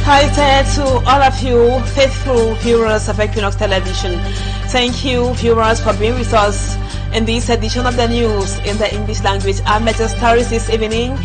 Salute to all of you faithful viewers of Equinoxe television. Thank you viewers for being with us in this edition of the news in the English language. Our major stories this evening.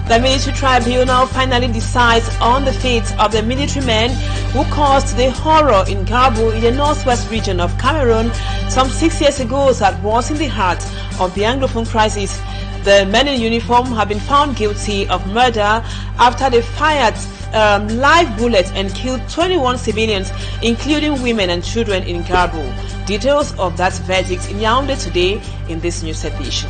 The military tribunal finally decides on the fate of the military men who caused the horror in Gabu in the northwest region of Cameroon some 6 years ago that was in the heart of the Anglophone crisis. The men in uniform have been found guilty of murder after they fired live bullets and killed 21 civilians, including women and children in Gabu. Details of that verdict in Yaoundé today in this news edition.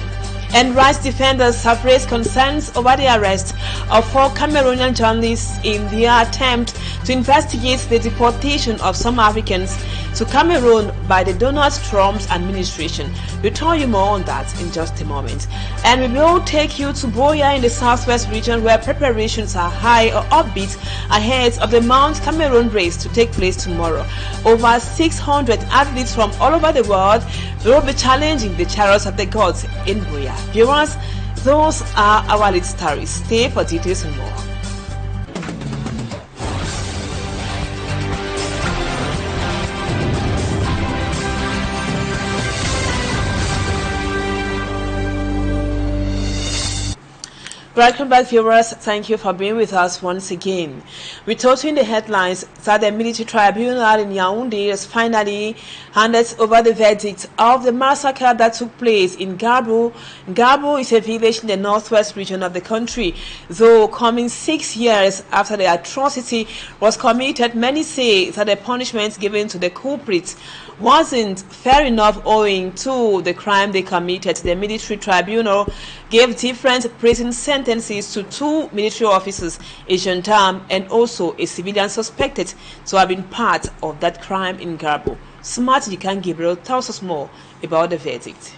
And rights defenders have raised concerns over the arrest of 4 Cameroonian journalists in their attempt to investigate the deportation of some Africans to Cameroon by the Donald Trump's administration. We'll tell you more on that in just a moment. And we will take you to Boya in the southwest region, where preparations are high or upbeat ahead of the Mount Cameroon race to take place tomorrow. Over 600 athletes from all over the world will be challenging the chariots of the gods in Boya. Viewers, those are our lead stories. Stay for details and more. Welcome back, viewers. Thank you for being with us once again. We told you in the headlines that the military tribunal in Yaoundé has finally handed over the verdict of the massacre that took place in Gabu. Gabu is a village in the northwest region of the country. Though coming 6 years after the atrocity was committed, many say that the punishment given to the culprits wasn't fair enough owing to the crime they committed. The military tribunal gave different prison sentences to 2 military officers, a gendarme, and also a civilian suspected to have been part of that crime in Gabu. Smart Jikan Gabriel tells us more about the verdict.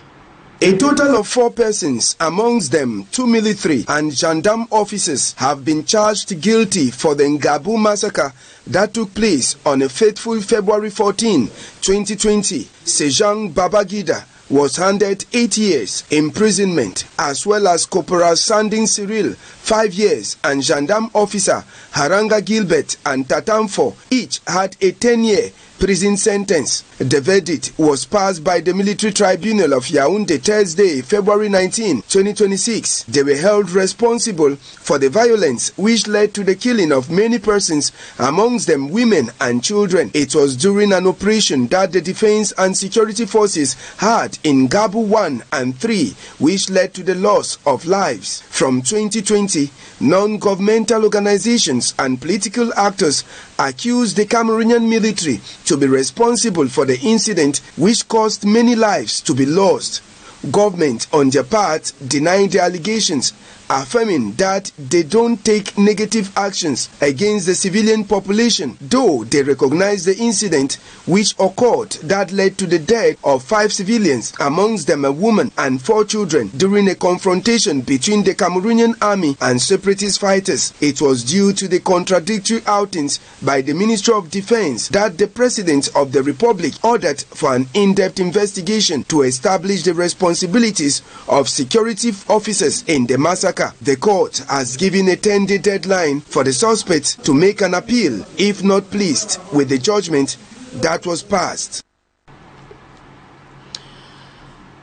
A total of 4 persons, amongst them 2 military and gendarme officers, have been charged guilty for the Gabu massacre that took place on a fateful February 14, 2020. Sejang Babagida was handed 8 years imprisonment, as well as Corporal Sandin Cyril 5 years, and gendarme officer Haranga Gilbert and Tatamfo each had a 10-year prison sentence. The verdict was passed by the military tribunal of Yaoundé Thursday, February 19, 2026. They were held responsible for the violence which led to the killing of many persons, amongst them women and children. It was during an operation that the defense and security forces had in Gabu 1 and 3, which led to the loss of lives. From 2020, non-governmental organizations and political actors accused the Cameroonian military to be responsible for the incident, which caused many lives to be lost. Government, on their part, denied the allegations, affirming that they don't take negative actions against the civilian population, though they recognize the incident which occurred that led to the death of 5 civilians, amongst them a woman and 4 children, during a confrontation between the Cameroonian army and separatist fighters. It was due to the contradictory outings by the Ministry of Defense that the President of the Republic ordered for an in-depth investigation to establish the responsibilities of security officers in the massacre. The court has given a 10-day deadline for the suspects to make an appeal if not pleased with the judgment that was passed.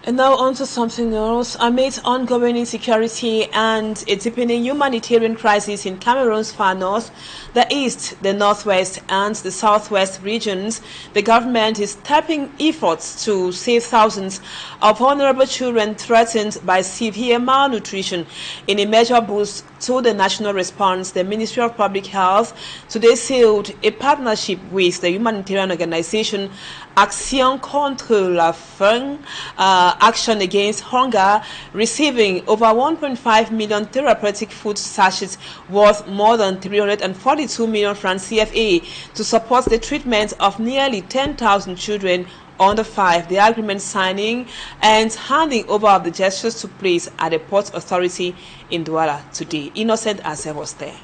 And now on to something else. Amid ongoing insecurity and a deepening humanitarian crisis in Cameroon's far north, the east, the northwest, and the southwest regions, the government is stepping efforts to save thousands of vulnerable children threatened by severe malnutrition. In a major boost to the national response, the Ministry of Public Health today sealed a partnership with the humanitarian organization Action contre la faim, Action Against Hunger, receiving over 1.5 million therapeutic food sachets worth more than 342 million francs CFA to support the treatment of nearly 10,000 children under 5. The agreement signing and handing over of the gestures took place at the Port Authority in Douala today. Innocent Ase was there.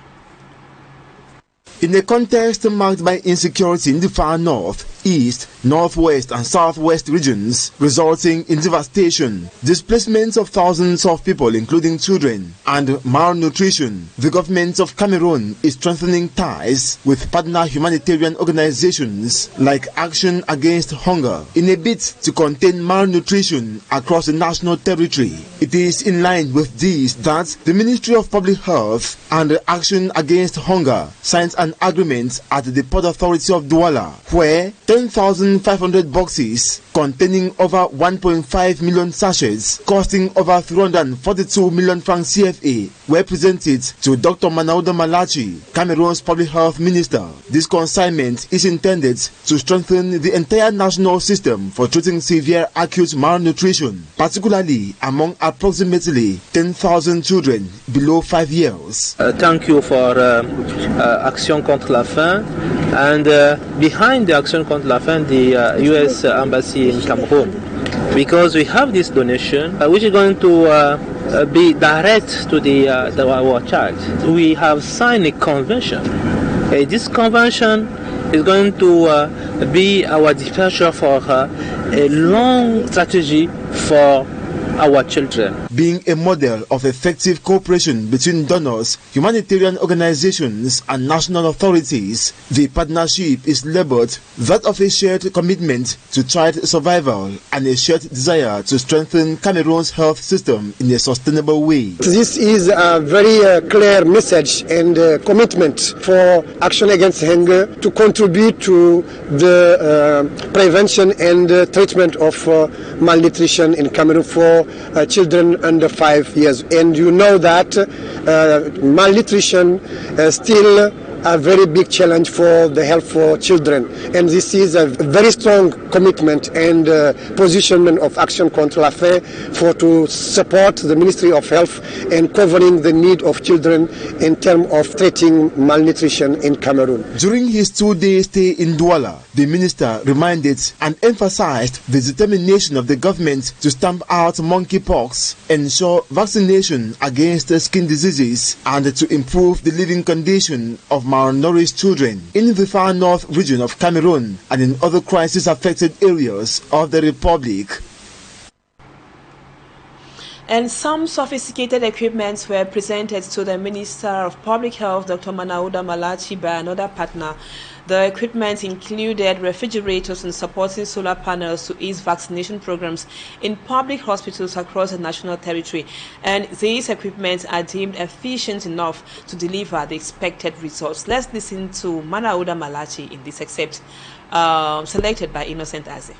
In a context marked by insecurity in the far north, east, northwest and southwest regions, resulting in devastation, displacement of thousands of people including children, and malnutrition, the government of Cameroon is strengthening ties with partner humanitarian organizations like Action Against Hunger in a bid to contain malnutrition across the national territory. It is in line with this that the Ministry of Public Health and Action Against Hunger signed an agreement at the Port Authority of Douala, where 10,500 boxes containing over 1.5 million sachets costing over 342 million francs CFA were presented to Dr. Manauda Malachi, Cameroon's Public Health Minister. This consignment is intended to strengthen the entire national system for treating severe acute malnutrition, particularly among approximately 10,000 children below 5 years. Thank you for Action contre la faim, and behind the Action contre la faim, the US Embassy in Cameroon, because we have this donation which is going to be direct to our child. We have signed a convention. This convention is going to be our departure for a long strategy for our children. Being a model of effective cooperation between donors, humanitarian organizations and national authorities, the partnership is labeled that of a shared commitment to child survival and a shared desire to strengthen Cameroon's health system in a sustainable way. This is a very clear message and commitment for Action Against Hunger to contribute to the prevention and treatment of malnutrition in Cameroon for children under 5 years. And you know that malnutrition still a very big challenge for the health for children, and this is a very strong commitment and positioning of Action contre la faim for to support the Ministry of Health and covering the need of children in terms of treating malnutrition in Cameroon. During his 2-day stay in Douala, the minister reminded and emphasized the determination of the government to stamp out monkeypox, ensure vaccination against skin diseases, and to improve the living condition of malnourished children in the far north region of Cameroon and in other crisis-affected areas of the Republic. And some sophisticated equipments were presented to the Minister of Public Health, Dr. Manauda Malachi, by another partner. The equipment included refrigerators and supporting solar panels to ease vaccination programs in public hospitals across the national territory. And these equipments are deemed efficient enough to deliver the expected results. Let's listen to Manauda Malachi in this excerpt, selected by Innocent Aze.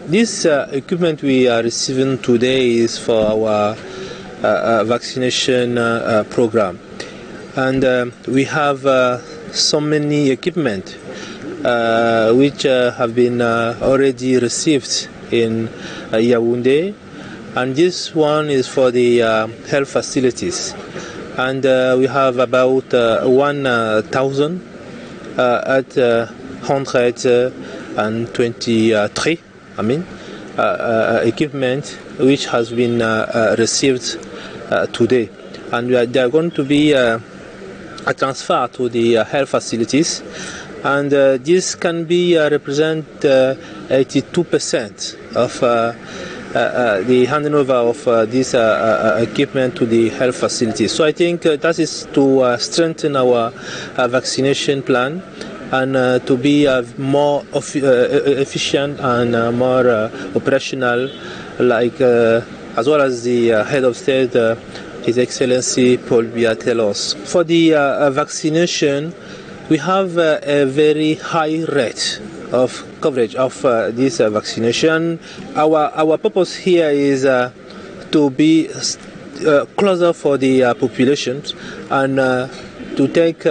This equipment we are receiving today is for our vaccination program. And we have so many equipment which have been already received in Yaoundé, and this one is for the health facilities. And we have about 1,000 at 123 equipment which has been received today, and they are going to be a transfer to the health facilities, and this can be represent 82% of the handing over of this equipment to the health facilities. So I think that is to strengthen our vaccination plan and to be more efficient and more operational, like as well as the head of state, His Excellency Paul Biya tell us. For the vaccination, we have a very high rate of coverage of this vaccination. Our purpose here is to be closer for the populations and to take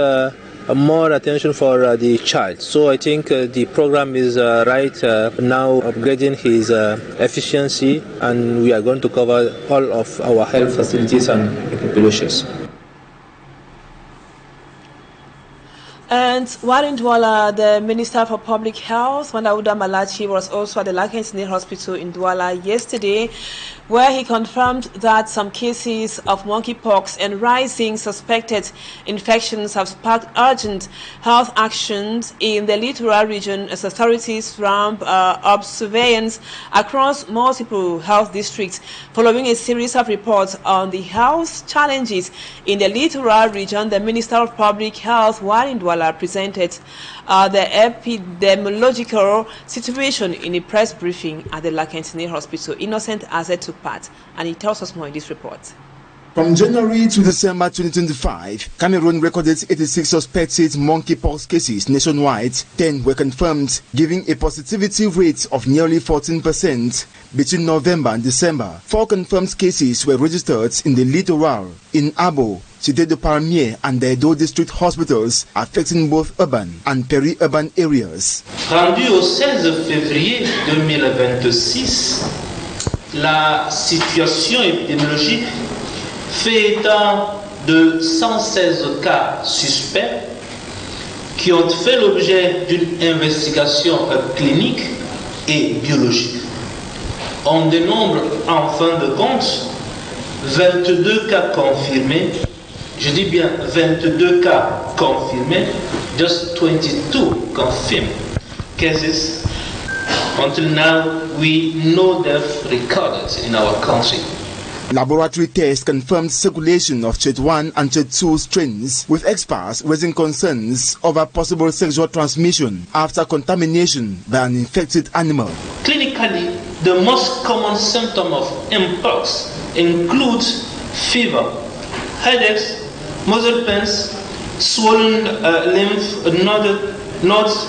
more attention for the child. So I think the program is right now upgrading his efficiency, and we are going to cover all of our health facilities and populations. And while in Douala, the Minister for Public Health, Mandauda Malachi, was also at the Lakentinir Hospital in Douala yesterday, where he confirmed that some cases of monkeypox and rising suspected infections have sparked urgent health actions in the littoral region as authorities ramp up surveillance across multiple health districts following a series of reports on the health challenges in the littoral region. The Minister of Public Health, while in Douala, presented the epidemiological situation in a press briefing at the Lakentinir Hospital. Innocent Azet took part, and he tells us more in this report. From January to December 2025, Cameroon recorded 86 suspected monkeypox cases nationwide. 10 were confirmed, giving a positivity rate of nearly 14%. Between November and December, 4 confirmed cases were registered in the littoral, in Abo, Cité de Palmier and the Edo district hospitals, affecting both urban and peri-urban areas. Rendu au 16 février 2026, la situation épidémiologique fait état de 116 cas suspects qui ont fait l'objet d'une investigation clinique et biologique. On dénombre en fin de compte 22 cas confirmés. Je dis bien 22 cas confirmés, just 22 confirmed cases. Until now, we no death recorded in our country. Laboratory tests confirmed circulation of CHED1 and CHED2 strains, with experts raising concerns over possible sexual transmission after contamination by an infected animal. Clinically, the most common symptom of mpox includes fever, headaches, muscle pains, swollen lymph nodes,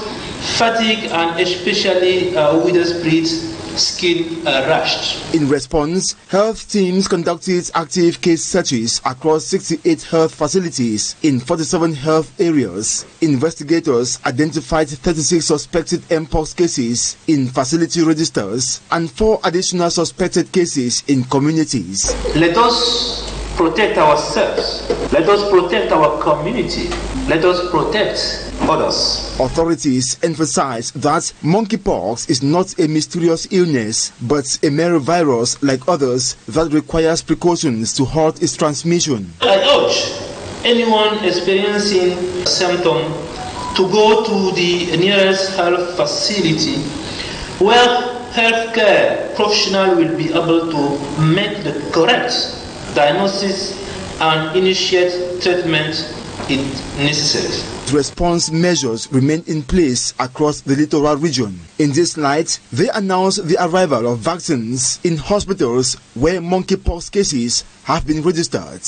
fatigue, and especially widespread skin rash. In response, health teams conducted active case searches across 68 health facilities in 47 health areas. Investigators identified 36 suspected mpox cases in facility registers and 4 additional suspected cases in communities. Let us protect ourselves. Let us protect our community. Let us protect others. Authorities emphasize that monkeypox is not a mysterious illness, but a mere virus like others that requires precautions to halt its transmission. I urge anyone experiencing symptoms to go to the nearest health facility where healthcare professionals will be able to make the correct diagnosis and initiate treatment if necessary. Response measures remain in place across the littoral region. In this light, they announced the arrival of vaccines in hospitals where monkeypox cases have been registered.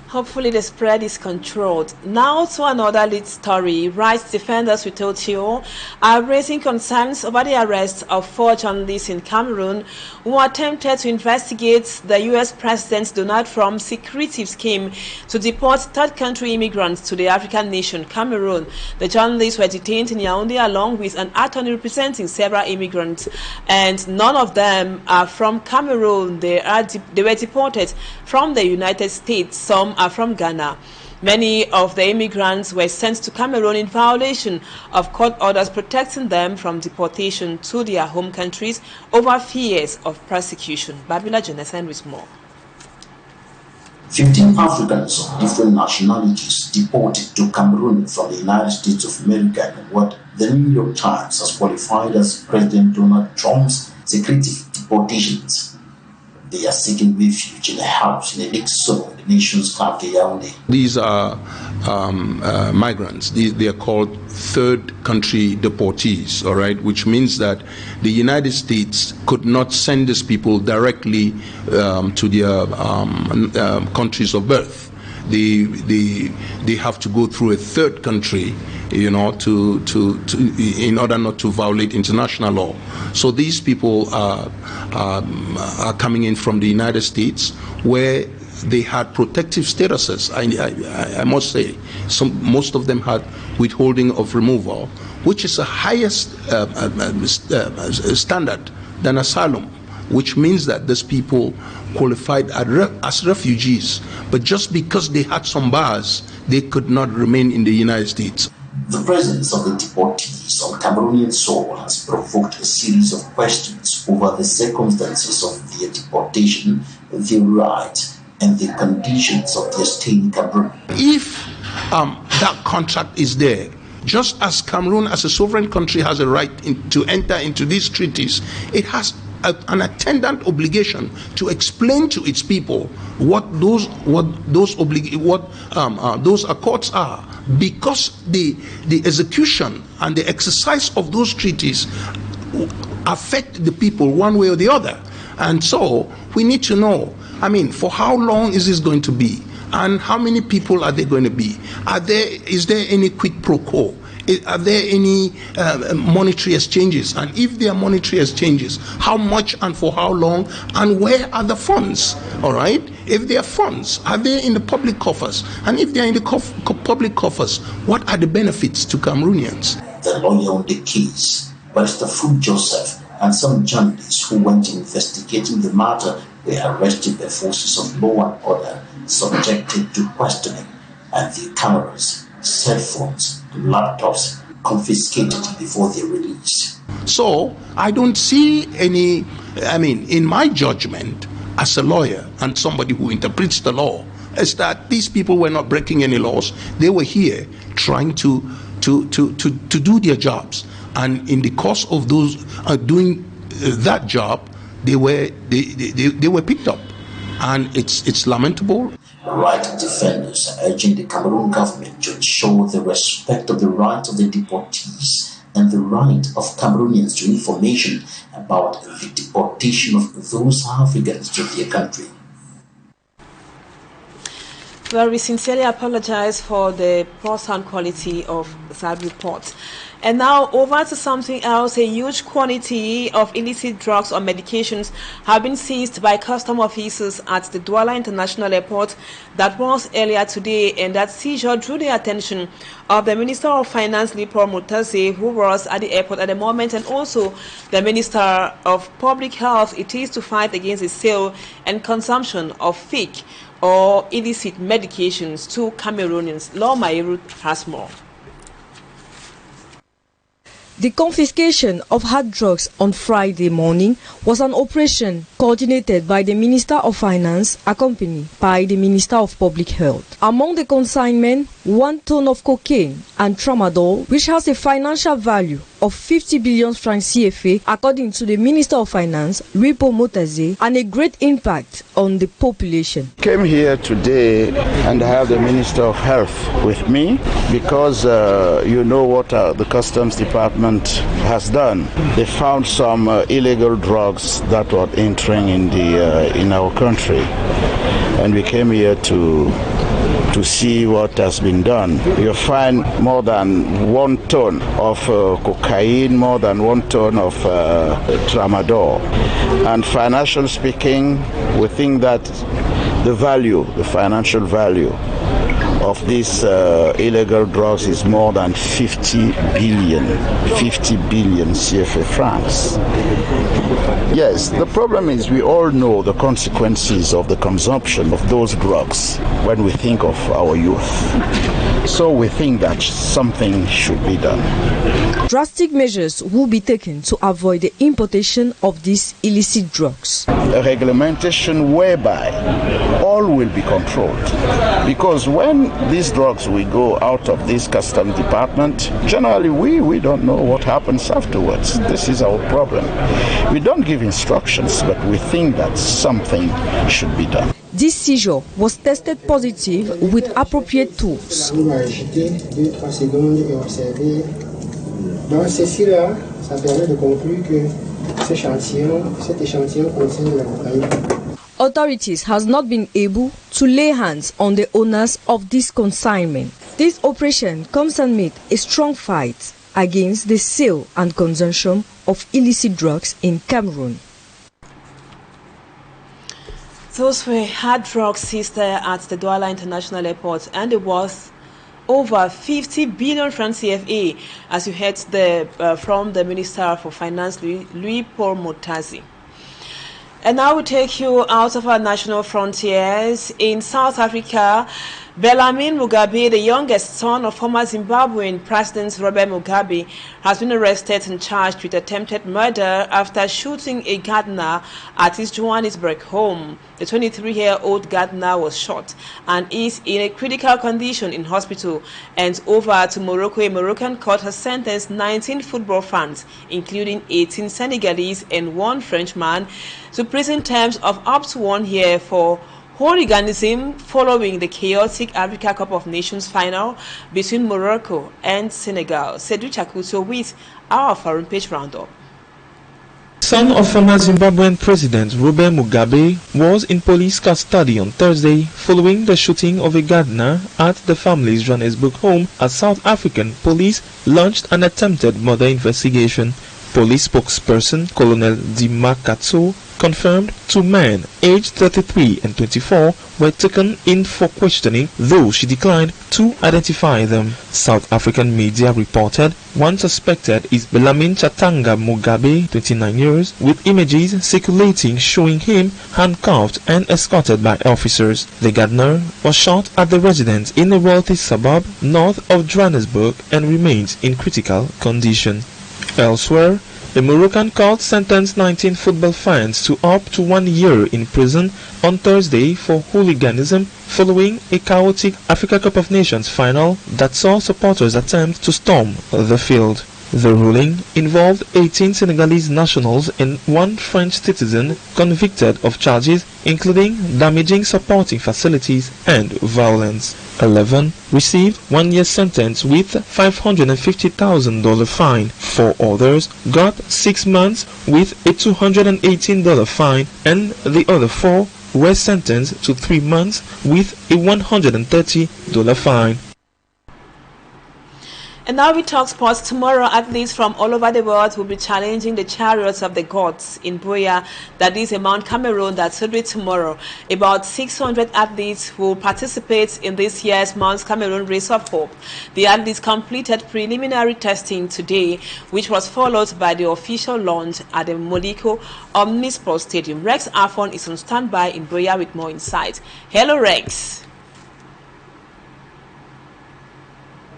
Hopefully the spread is controlled. Now to another lead story. Rights defenders with Tokyo are raising concerns over the arrest of 4 journalists in Cameroon who attempted to investigate the U.S. President Donald Trump's secretive scheme to deport third country immigrants to the African nation Cameroon. The journalists were detained in Yaoundé along with an attorney representing several immigrants, and none of them are from Cameroon. They were deported from the United States. Some are from Ghana. Many of the immigrants were sent to Cameroon in violation of court orders protecting them from deportation to their home countries over fears of persecution. Babila Jonathan with more. 15 Africans of different nationalities deported to Cameroon from the United States of America in what the New York Times has qualified as President Donald Trump's secretive deportations. They are seeking refuge in a house in a mixed zone in the nation's capital, Yaoundé. These are migrants. They are called third country deportees, all right, which means that the United States could not send these people directly to their countries of birth. They have to go through a third country, you know, to in order not to violate international law. So these people are coming in from the United States, where they had protective statuses. I must say, most of them had withholding of removal, which is the highest standard than asylum. which means that these people qualified as refugees, but just because they had some bars, they could not remain in the United States. The presence of the deportees on Cameroonian soil has provoked a series of questions over the circumstances of their deportation, their rights, and the conditions of their stay in Cameroon. If that contract is there, just as Cameroon as a sovereign country has a right to enter into these treaties, it has an attendant obligation to explain to its people what those accords are, because the execution and the exercise of those treaties affect the people one way or the other. And so we need to know, I mean, for how long is this going to be, and how many people are there going to be? Is there any quid pro quo? Are there any monetary exchanges? And if there are monetary exchanges, how much and for how long? And where are the funds? All right? If there are funds, are they in the public coffers? And if they are in the public coffers, what are the benefits to Cameroonians? The lawyer on the case, Barrister Food Joseph, and some journalists who went investigating the matter were arrested by forces of law and order, subjected to questioning, and their cameras, cell phones, laptops confiscated before their release. So I don't see any, I mean, in my judgment as a lawyer and somebody who interprets the law, is that these people were not breaking any laws. They were here trying to do their jobs, and in the course of those doing that job, they were picked up, and it's lamentable. Right defenders are urging the Cameroon government to ensure the respect of the rights of the deportees and the right of Cameroonians to information about the deportation of those Africans to their country. Well, we sincerely apologize for the poor sound quality of that report. And now over to something else. A huge quantity of illicit drugs or medications have been seized by custom officers at the Douala International Airport. That was earlier today, and that seizure drew the attention of the Minister of Finance, Paul Mutaze, who was at the airport at the moment, and also the Minister of Public Health. It is to fight against the sale and consumption of fake or illicit medications to Cameroonians. Law Mairu has more. The confiscation of hard drugs on Friday morning was an operation coordinated by the Minister of Finance, accompanied by the Minister of Public Health. Among the consignment, 1 ton of cocaine and tramadol, which has a financial value of 50 billion francs CFA, according to the Minister of Finance, Paul Mutaze, and a great impact on the population. Came here today and I have the Minister of Health with me because you know what the Customs Department has done. They found some illegal drugs that were entering in our country, and we came here to see what has been done. You find more than 1 ton of cocaine, more than 1 ton of tramadol. And financially speaking, we think that the financial value of these illegal drugs is more than 50 billion CFA francs. Yes, the problem is we all know the consequences of the consumption of those drugs when we think of our youth. So we think that something should be done. Drastic measures will be taken to avoid the importation of these illicit drugs. A regulation whereby all will be controlled. Because when these drugs will go out of this customs department, generally we don't know what happens afterwards. This is our problem. We don't give instructions, but we think that something should be done. This seizure was tested positive with appropriate tools. Authorities has not been able to lay hands on the owners of this consignment. This operation comes amid a strong fight against the sale and consumption of illicit drugs in Cameroon. Those were hard drugs seized at the Douala International Airport, and it was over 50 billion francs CFA, as you heard from the Minister for Finance, Paul Mutaze. And now we take you out of our national frontiers. In South Africa, Bellarmine Mugabe, the youngest son of former Zimbabwean President Robert Mugabe, has been arrested and charged with attempted murder after shooting a gardener at his Johannesburg home. The 23-year-old gardener was shot and is in a critical condition in hospital. And over to Morocco, a Moroccan court has sentenced 19 football fans, including 18 Senegalese and 1 Frenchman, to prison terms of up to 1 year for hooliganism following the chaotic Africa Cup of Nations final between Morocco and Senegal. Sedu Chakuto with our foreign page roundup. Son of former Zimbabwean President Robert Mugabe was in police custody on Thursday following the shooting of a gardener at the family's Johannesburg home as South African police launched an attempted murder investigation. Police spokesperson Colonel Dimakato confirmed 2 men aged 33 and 24 were taken in for questioning, though she declined to identify them. South African media reported one suspected is Bellarmine Chatanga Mugabe, 29 years, with images circulating showing him handcuffed and escorted by officers. The gardener was shot at the residence in a wealthy suburb north of Johannesburg and remains in critical condition. Elsewhere, the Moroccan court sentenced 19 football fans to up to 1 year in prison on Thursday for hooliganism following a chaotic Africa Cup of Nations final that saw supporters attempt to storm the field. The ruling involved 18 Senegalese nationals and 1 French citizen convicted of charges including damaging supporting facilities and violence. 11 received 1 year sentence with $550,000 fine. 4 others got 6 months with a $218 fine, and the other 4 were sentenced to 3 months with a $130 fine. And now we talk sports. Tomorrow, athletes from all over the world will be challenging the chariots of the gods in Buea, that is a Mount Cameroon that will be tomorrow. About 600 athletes will participate in this year's Mount Cameroon Race of Hope. The athletes completed preliminary testing today, which was followed by the official launch at the Moliko Omnisport Stadium. Rex Afon is on standby in Buea with more insight. Hello, Rex.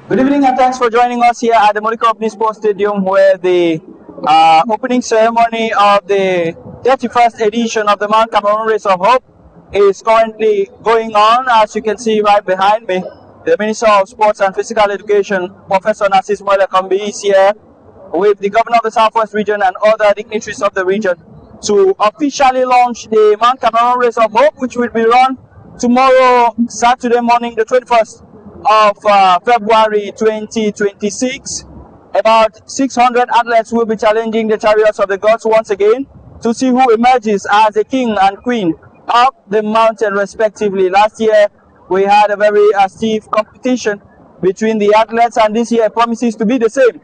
Good evening and thanks for joining us here at the Moliko Omnisport Stadium, where the opening ceremony of the 31st edition of the Mount Cameroon Race of Hope is currently going on. As you can see right behind me, the Minister of Sports and Physical Education, Professor Narcisse Moelle-Kombi, is here with the Governor of the Southwest region and other dignitaries of the region to officially launch the Mount Cameroon Race of Hope, which will be run tomorrow, Saturday morning, the 21st of February 2026. About 600 athletes will be challenging the chariots of the gods once again to see who emerges as the king and queen of the mountain respectively. Last year we had a very stiff competition between the athletes, and this year promises to be the same.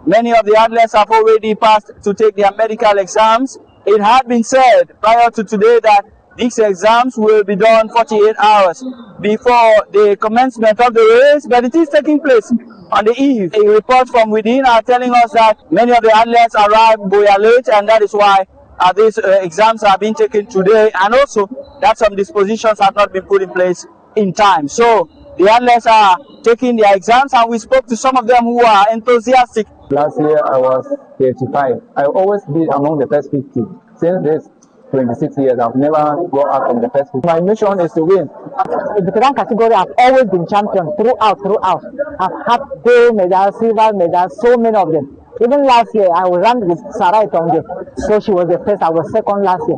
Many of the athletes have already passed to take their medical exams. It had been said prior to today that these exams will be done 48 hours before the commencement of the race, but it is taking place on the eve. A report from within are telling us that many of the athletes arrived late, and that is why these exams are being taken today, and also that some dispositions have not been put in place in time. So the athletes are taking their exams, and we spoke to some of them who are enthusiastic. Last year I was 35. I always be among the first 50. Since this 26 years, I've never gone out from the first 50. My mission is to win. In the different category, I've always been champion throughout. I've had gold medals, silver medals, so many of them. Even last year, I was run with Sarai Tonge, so she was the first. I was second last year.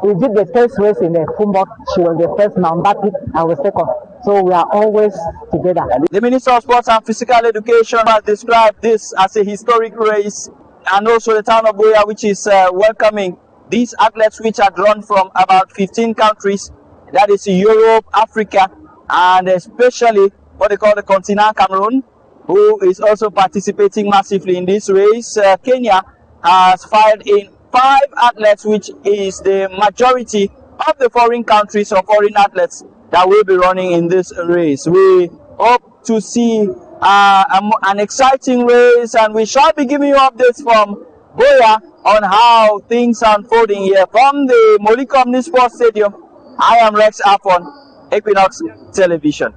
We did the first race in the Fumbok. She was the first. Mambati, I was second. So we are always together. The Minister of Sports and Physical Education has described this as a historic race, and also the town of Buea, which is welcoming these athletes, which are drawn from about 15 countries, that is Europe, Africa, and especially what they call the continent Cameroon, who is also participating massively in this race. Kenya has filed in 5 athletes, which is the majority of the foreign countries or foreign athletes that will be running in this race. We hope to see an exciting race, and we shall be giving you updates from Boya on how things are unfolding here from the Molicomni Sports Stadium. I am Rex Afon, Equinoxe Television.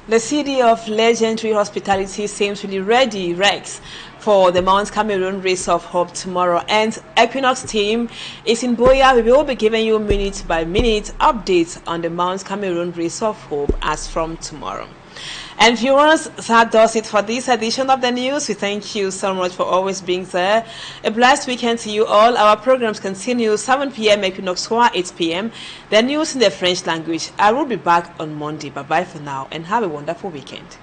The city of legendary hospitality seems really ready, Rex, for the Mount Cameroon Race of Hope tomorrow. And Equinoxe team is in Boya. We will be giving you minute-by-minute updates on the Mount Cameroon Race of Hope as from tomorrow. And viewers, that does it for this edition of the news. We thank you so much for always being there. A blessed weekend to you all. Our programs continue 7 p.m. Equinoxe, 8 p.m. The news in the French language. I will be back on Monday. Bye-bye for now and have a wonderful weekend.